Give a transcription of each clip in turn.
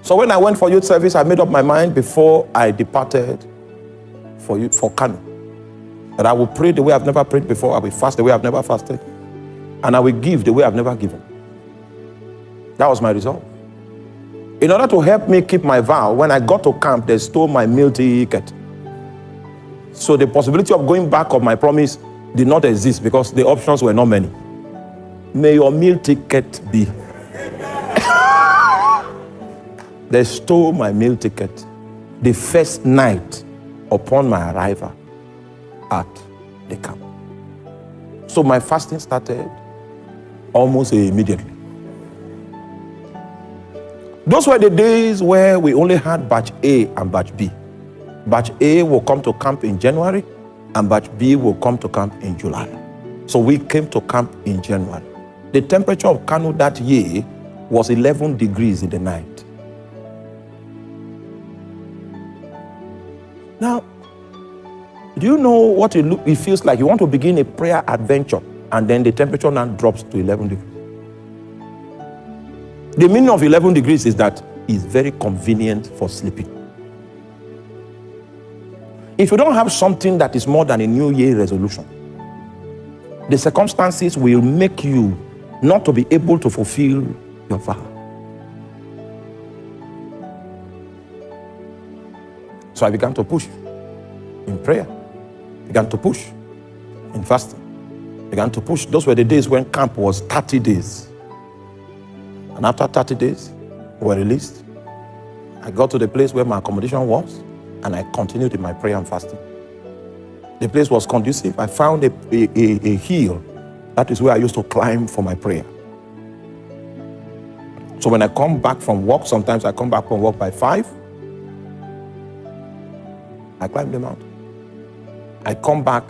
So when I went for youth service, I made up my mind before I departed for Kano that I will pray the way I've never prayed before. I will fast the way I've never fasted. And I will give the way I've never given. That was my resolve. In order to help me keep my vow, when I got to camp, they stole my meal ticket. So the possibility of going back of my promise did not exist because the options were not many. May your meal ticket be. They stole my meal ticket the first night upon my arrival at the camp. So my fasting started almost immediately. Those were the days where we only had batch A and batch B. Batch A will come to camp in January and batch B will come to camp in July. So we came to camp in January. The temperature of Kano that year was 11 degrees in the night. Now, do you know what it feels like? You want to begin a prayer adventure and then the temperature now drops to 11 degrees. The meaning of 11 degrees is that it's very convenient for sleeping. If you don't have something that is more than a New Year resolution, the circumstances will make you not to be able to fulfill your vow. So I began to push in prayer, began to push in fasting, began to push. Those were the days when camp was 30 days. And after 30 days, we were released. I got to the place where my accommodation was, and I continued in my prayer and fasting. The place was conducive. I found a hill. That is where I used to climb for my prayer. So when I come back from work, sometimes I come back from work by 5. I climb the mountain. I come back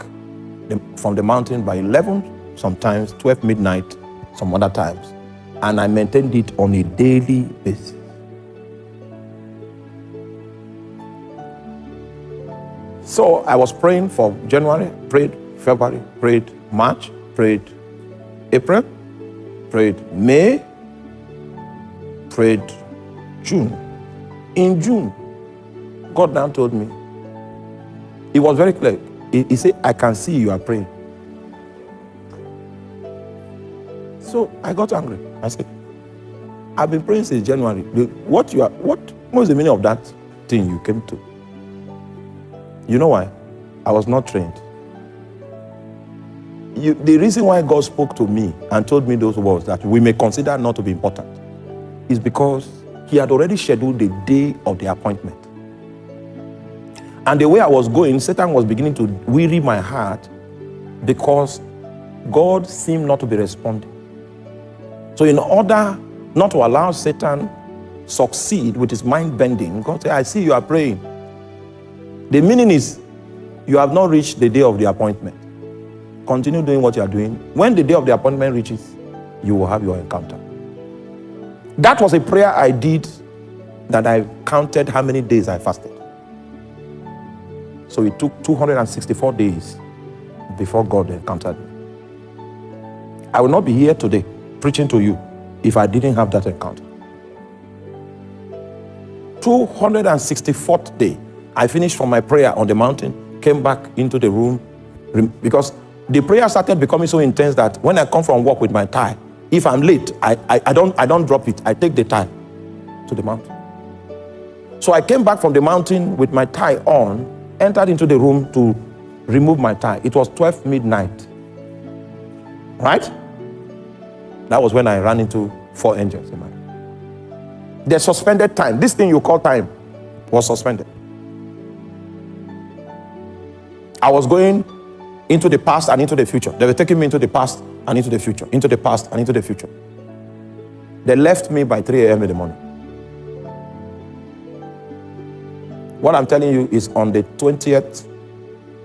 from the mountain by 11, sometimes 12 midnight, some other times. And I maintained it on a daily basis. So I was praying for January, prayed February, prayed March, prayed April, prayed May, prayed June. In June, God now told me, it was very clear. He said, I can see you are praying. So I got angry. I said, I've been praying since January. What was the meaning of that thing you came to? You know why? I was not trained. The reason why God spoke to me and told me those words that we may consider not to be important is because he had already scheduled the day of the appointment. And the way I was going, Satan was beginning to weary my heart because God seemed not to be responding. So in order not to allow Satan succeed with his mind bending, God said, I see you are praying. The meaning is, you have not reached the day of the appointment. Continue doing what you are doing. When the day of the appointment reaches, you will have your encounter. That was a prayer I did that I counted how many days I fasted. So it took 264 days before God encountered me. I will not be here today preaching to you if I didn't have that encounter. 264th day, I finished from my prayer on the mountain, came back into the room, because the prayer started becoming so intense that when I come from work with my tie, if I'm late, I don't drop it. I take the tie to the mountain. So I came back from the mountain with my tie on, entered into the room to remove my tie. It was 12 midnight. Right? That was when I ran into 4 angels in my life. The suspended time, this thing you call time, was suspended. I was going into the past and into the future. They were taking me into the past and into the future, into the past and into the future. They left me by 3 a.m. in the morning. What I'm telling you is on the 20th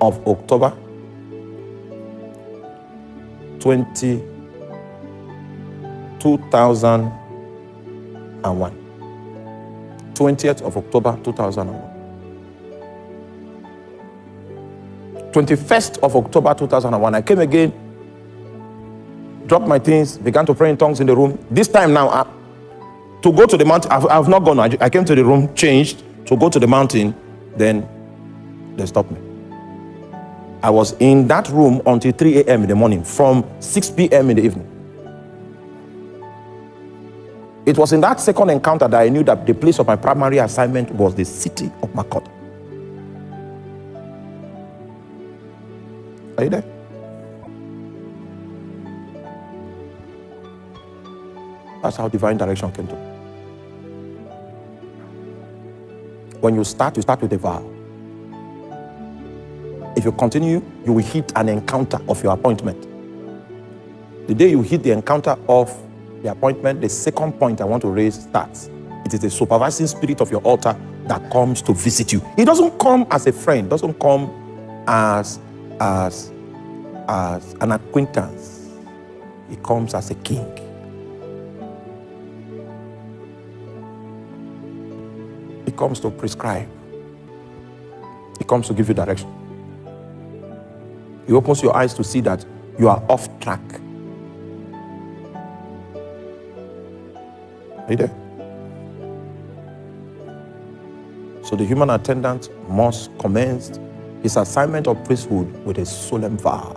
of October, 2001. 20th of October, 2001. 21st of October, 2001, I came again, dropped my things, began to pray in tongues in the room. This time now, To go to the mountain, I've not gone. I came to the room, changed, to go to the mountain, then they stopped me. I was in that room until 3 a.m. in the morning, from 6 p.m. in the evening. It was in that second encounter that I knew that the place of my primary assignment was the city of Makot. Are you there? That's how divine direction came to me. When you start with a vow. If you continue, you will hit an encounter of your appointment. The day you hit the encounter of the appointment, the second point I want to raise starts. It is the supervising spirit of your altar that comes to visit you. It doesn't come as a friend, doesn't come as an acquaintance. It comes as a king. It comes to prescribe. It comes to give you direction. It opens your eyes to see that you are off track. Are you there? So the human attendant must commence his assignment of priesthood with a solemn vow.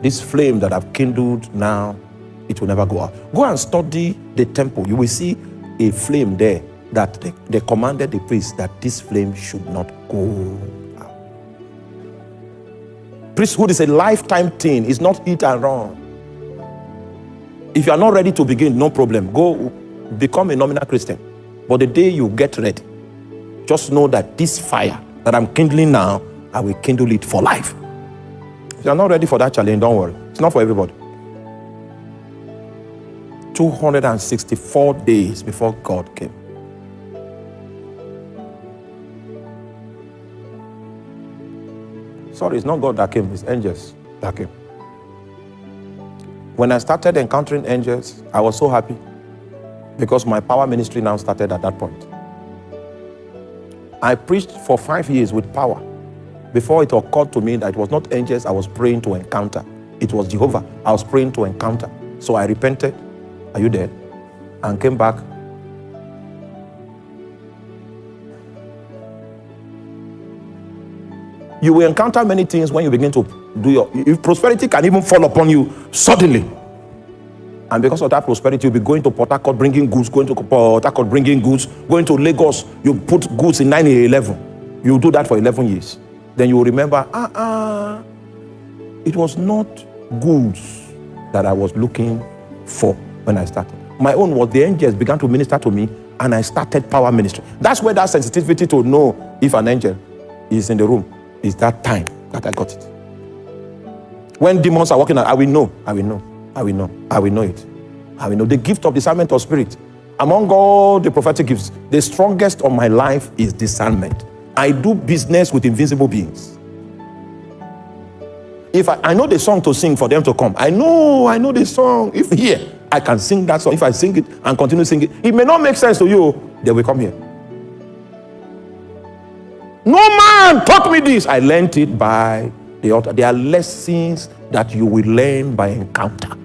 This flame that I've kindled now, it will never go out. Go and study the temple. You will see a flame there that they commanded the priest that this flame should not go out. Priesthood is a lifetime thing. It's not hit and run. If you are not ready to begin, no problem. Go become a nominal Christian. But the day you get ready, just know that this fire that I'm kindling now, I will kindle it for life. If you are not ready for that challenge, don't worry. It's not for everybody. 264 days before God came. Sorry, it's not God that came, it's angels that came. When I started encountering angels, I was so happy because my power ministry now started at that point. I preached for 5 years with power before it occurred to me that it was not angels I was praying to encounter. It was Jehovah I was praying to encounter. So I repented. Are you there? And came back. You will encounter many things when you begin to do if prosperity can even fall upon you suddenly. And because of that prosperity, you'll be going to Port Harcourt bringing goods, going to Port Harcourt bringing goods, going to Lagos, you put goods in 911. You do that for 11 years. Then you will remember, it was not goods that I was looking for when I started. My own was the angels began to minister to me and I started power ministry. That's where that sensitivity to know if an angel is in the room is that time that I got it. When demons are walking out, I will know it. I will know the gift of discernment of spirit. Among all the prophetic gifts, the strongest of my life is discernment. I do business with invisible beings. If I know the song to sing for them to come, I know the song. If here, I can sing that song. If I sing it and continue singing it, it may not make sense to you, they will come here. No man taught me this. I learned it by the altar. There are lessons that you will learn by encounter.